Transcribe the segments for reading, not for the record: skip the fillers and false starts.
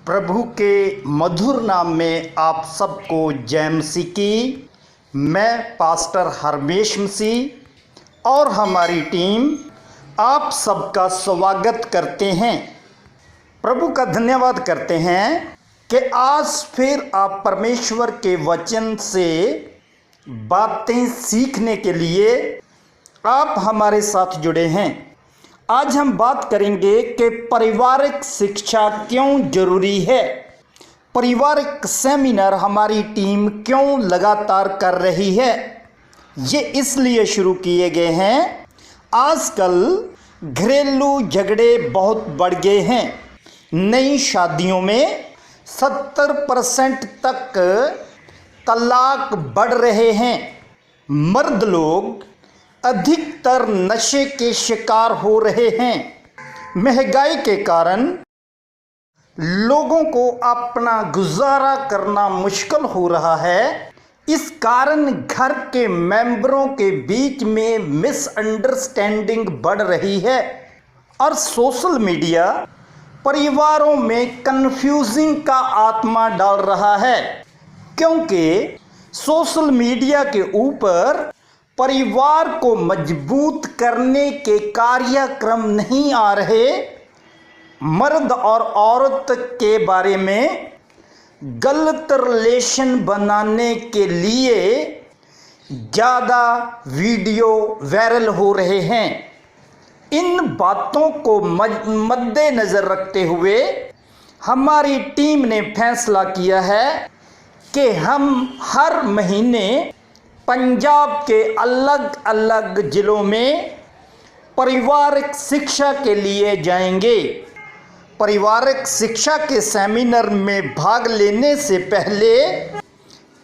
प्रभु के मधुर नाम में आप सबको जय मसीह की। मैं पास्टर हरमेश मसीह और हमारी टीम आप सबका स्वागत करते हैं। प्रभु का धन्यवाद करते हैं कि आज फिर आप परमेश्वर के वचन से बातें सीखने के लिए आप हमारे साथ जुड़े हैं। आज हम बात करेंगे कि पारिवारिक शिक्षा क्यों जरूरी है। पारिवारिक सेमिनार हमारी टीम क्यों लगातार कर रही है। ये इसलिए शुरू किए गए हैं, आजकल घरेलू झगड़े बहुत बढ़ गए हैं। नई शादियों में 70% तक तलाक बढ़ रहे हैं। मर्द लोग अधिकतर नशे के शिकार हो रहे हैं। महंगाई के कारण लोगों को अपना गुजारा करना मुश्किल हो रहा है। इस कारण घर के मेंबरों के बीच में मिसअंडरस्टैंडिंग बढ़ रही है और सोशल मीडिया परिवारों में कन्फ्यूजिंग का आत्मा डाल रहा है, क्योंकि सोशल मीडिया के ऊपर परिवार को मजबूत करने के कार्यक्रम नहीं आ रहे। मर्द और औरत के बारे में गलत रिलेशन बनाने के लिए ज़्यादा वीडियो वायरल हो रहे हैं। इन बातों को मद्देनज़र रखते हुए हमारी टीम ने फैसला किया है कि हम हर महीने पंजाब के अलग अलग ज़िलों में पारिवारिक शिक्षा के लिए जाएंगे। पारिवारिक शिक्षा के सेमिनार में भाग लेने से पहले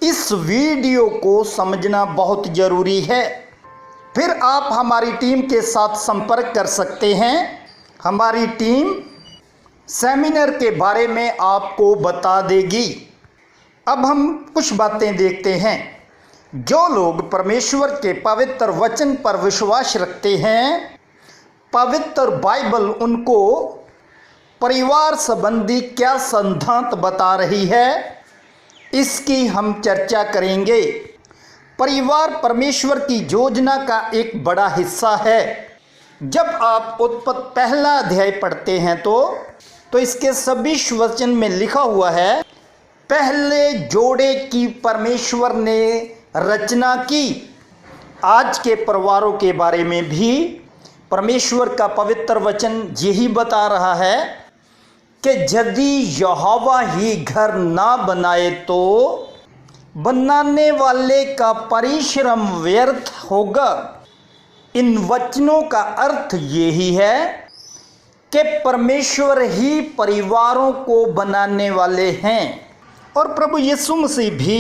इस वीडियो को समझना बहुत ज़रूरी है। फिर आप हमारी टीम के साथ संपर्क कर सकते हैं। हमारी टीम सेमिनार के बारे में आपको बता देगी। अब हम कुछ बातें देखते हैं। जो लोग परमेश्वर के पवित्र वचन पर विश्वास रखते हैं, पवित्र बाइबल उनको परिवार संबंधी क्या सिद्धांत बता रही है, इसकी हम चर्चा करेंगे। परिवार परमेश्वर की योजना का एक बड़ा हिस्सा है। जब आप उत्पत्ति पहला अध्याय पढ़ते हैं तो इसके सभी वचन में लिखा हुआ है, पहले जोड़े की परमेश्वर ने रचना की। आज के परिवारों के बारे में भी परमेश्वर का पवित्र वचन यही बता रहा है कि यदि यहोवा ही घर ना बनाए तो बनाने वाले का परिश्रम व्यर्थ होगा। इन वचनों का अर्थ यही है कि परमेश्वर ही परिवारों को बनाने वाले हैं। और प्रभु यीशु मसीह भी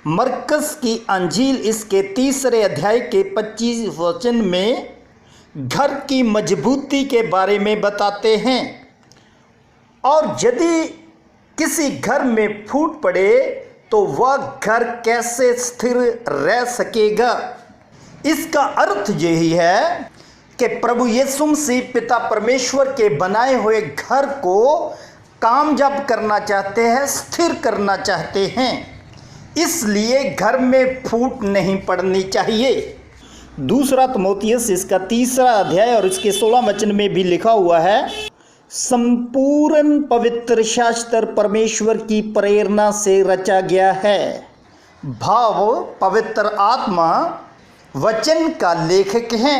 मरकस की अंजील इसके 3 अध्याय के 25 वचन में घर की मजबूती के बारे में बताते हैं। और यदि किसी घर में फूट पड़े तो वह घर कैसे स्थिर रह सकेगा। इसका अर्थ यही है कि प्रभु यीशु मसीह पिता परमेश्वर के बनाए हुए घर को कामयाब करना चाहते हैं, स्थिर करना चाहते हैं। इसलिए घर में फूट नहीं पड़नी चाहिए। दूसरा तीमुथियुस इसका 3 अध्याय और इसके 16 वचन में भी लिखा हुआ है, संपूर्ण पवित्र शास्त्र परमेश्वर की प्रेरणा से रचा गया है। भाव पवित्र आत्मा वचन का लेखक है।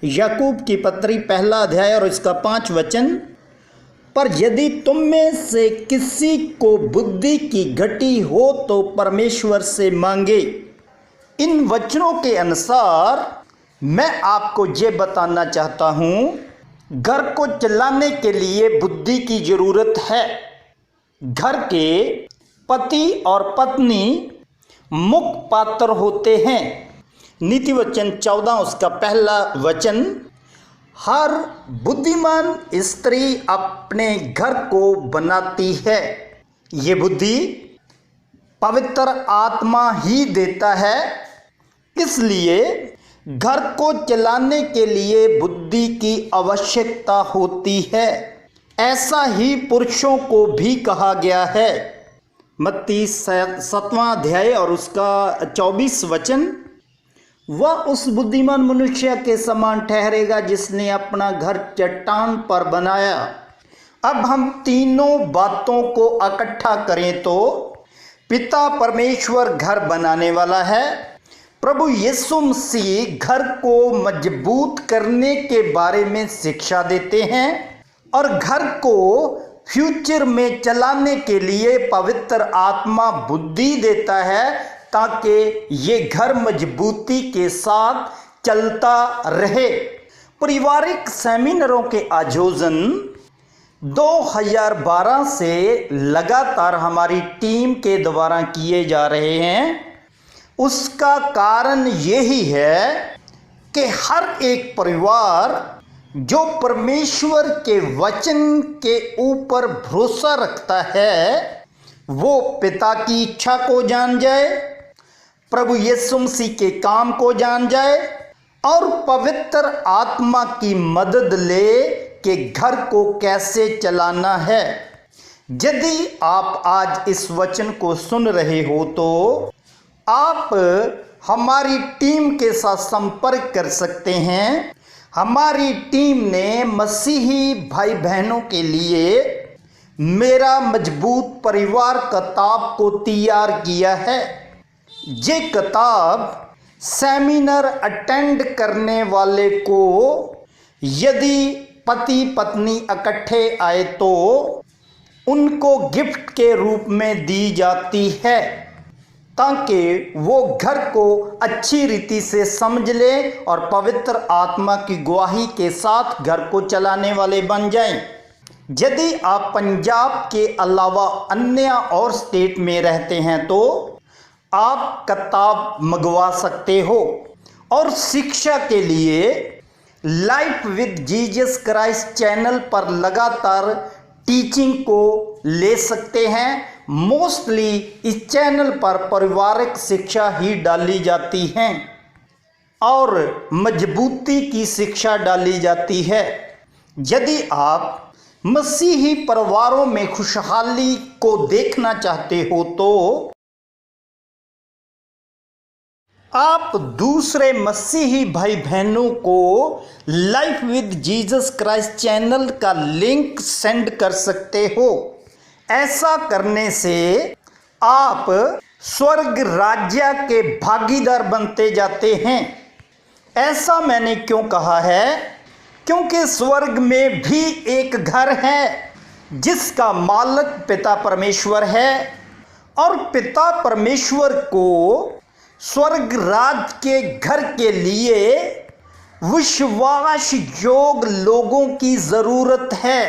याकूब की पत्री 1 अध्याय और इसका 5 वचन, पर यदि तुम में से किसी को बुद्धि की घटी हो तो परमेश्वर से मांगे। इन वचनों के अनुसार मैं आपको ये बताना चाहता हूँ, घर को चलाने के लिए बुद्धि की ज़रूरत है। घर के पति और पत्नी मुख्य पात्र होते हैं। नीति वचन 14 उसका 1 वचन, हर बुद्धिमान स्त्री अपने घर को बनाती है। ये बुद्धि पवित्र आत्मा ही देता है। इसलिए घर को चलाने के लिए बुद्धि की आवश्यकता होती है। ऐसा ही पुरुषों को भी कहा गया है। मत्ती 7वां अध्याय और उसका 24 वचन, वह उस बुद्धिमान मनुष्य के समान ठहरेगा जिसने अपना घर चट्टान पर बनाया। अब हम तीनों बातों को इकट्ठा करें तो पिता परमेश्वर घर बनाने वाला है, प्रभु यीशु मसीह घर को मजबूत करने के बारे में शिक्षा देते हैं और घर को फ्यूचर में चलाने के लिए पवित्र आत्मा बुद्धि देता है ताकि ये घर मजबूती के साथ चलता रहे। पारिवारिक सेमिनारों के आयोजन 2012 से लगातार हमारी टीम के द्वारा किए जा रहे हैं। उसका कारण यही है कि हर एक परिवार जो परमेश्वर के वचन के ऊपर भरोसा रखता है वो पिता की इच्छा को जान जाए, प्रभु यीशु मसीह के काम को जान जाए और पवित्र आत्मा की मदद ले कि घर को कैसे चलाना है। यदि आप आज इस वचन को सुन रहे हो तो आप हमारी टीम के साथ संपर्क कर सकते हैं। हमारी टीम ने मसीही भाई बहनों के लिए मेरा मजबूत परिवार किताब को तैयार किया है। ये किताब सेमिनार अटेंड करने वाले को यदि पति पत्नी इकट्ठे आए तो उनको गिफ्ट के रूप में दी जाती है ताकि वो घर को अच्छी रीति से समझ ले और पवित्र आत्मा की गवाही के साथ घर को चलाने वाले बन जाएं। यदि आप पंजाब के अलावा अन्य और स्टेट में रहते हैं तो आप किताब मंगवा सकते हो और शिक्षा के लिए life with Jesus Christ channel पर लगातार टीचिंग को ले सकते हैं। मोस्टली इस चैनल पर पारिवारिक शिक्षा ही डाली जाती है और मजबूती की शिक्षा डाली जाती है। यदि आप मसीही परिवारों में खुशहाली को देखना चाहते हो तो आप दूसरे मसीही भाई बहनों को life with Jesus Christ channel का लिंक सेंड कर सकते हो। ऐसा करने से आप स्वर्ग राज्य के भागीदार बनते जाते हैं। ऐसा मैंने क्यों कहा है? क्योंकि स्वर्ग में भी एक घर है जिसका मालिक पिता परमेश्वर है और पिता परमेश्वर को स्वर्ग राज के घर के लिए विश्वास योग्य लोगों की ज़रूरत है।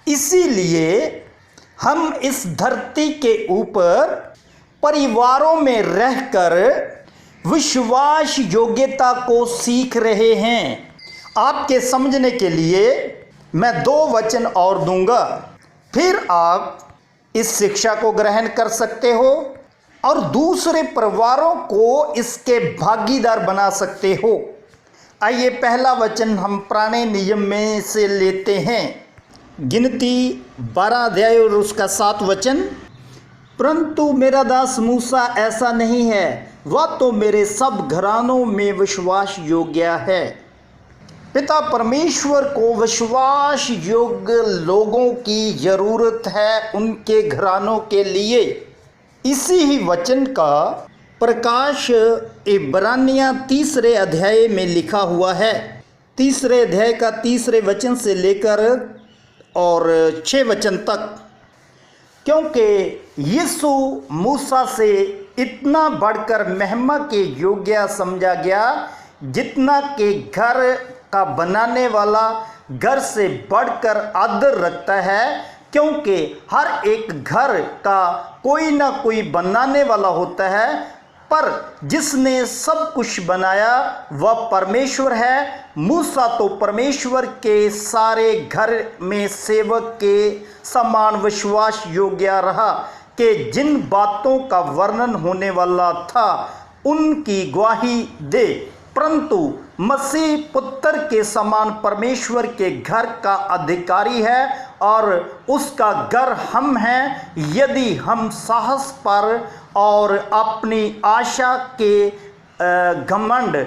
इसीलिए हम इस धरती के ऊपर परिवारों में रहकर विश्वास योग्यता को सीख रहे हैं। आपके समझने के लिए मैं 2 वचन और दूंगा, फिर आप इस शिक्षा को ग्रहण कर सकते हो और दूसरे परिवारों को इसके भागीदार बना सकते हो। आइए पहला वचन हम पुराने नियम में से लेते हैं। गिनती 12 अध्याय और उसका 7 वचन, परंतु मेरा दास मूसा ऐसा नहीं है, वह तो मेरे सब घरानों में विश्वास योग्य है। पिता परमेश्वर को विश्वास योग्य लोगों की ज़रूरत है उनके घरानों के लिए। इसी ही वचन का प्रकाश इब्रानियाँ 3 अध्याय में लिखा हुआ है। 3 अध्याय का 3 वचन से लेकर और 6 वचन तक, क्योंकि यीशु मूसा से इतना बढ़कर महिमा के योग्य समझा गया जितना कि घर का बनाने वाला घर से बढ़कर आदर रखता है, क्योंकि हर एक घर का कोई ना कोई बनाने वाला होता है, पर जिसने सब कुछ बनाया वह परमेश्वर है। मूसा तो परमेश्वर के सारे घर में सेवक के समान विश्वास योग्य रहा कि जिन बातों का वर्णन होने वाला था उनकी गवाही दे। परंतु मसीह पुत्र के समान परमेश्वर के घर का अधिकारी है और उसका घर हम हैं, यदि हम साहस पर और अपनी आशा के घमंड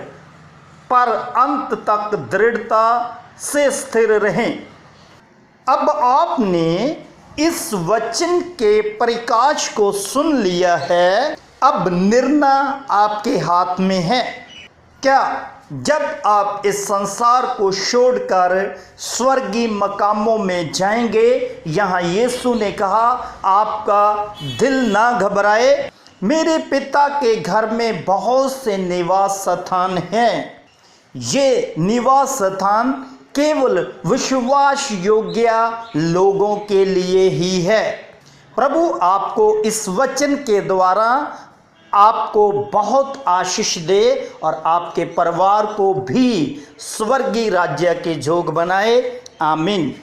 पर अंत तक दृढ़ता से स्थिर रहें। अब आपने इस वचन के प्रकाश को सुन लिया है, अब निर्णय आपके हाथ में है। क्या जब आप इस संसार को छोड़कर स्वर्गीय मकामों में जाएंगे, यहाँ यीशु ने कहा आपका दिल ना घबराए, मेरे पिता के घर में बहुत से निवास स्थान हैं। ये निवास स्थान केवल विश्वास योग्य लोगों के लिए ही है। प्रभु आपको इस वचन के द्वारा आपको बहुत आशीष दे और आपके परिवार को भी स्वर्गीय राज्य के जोग बनाए। आमीन।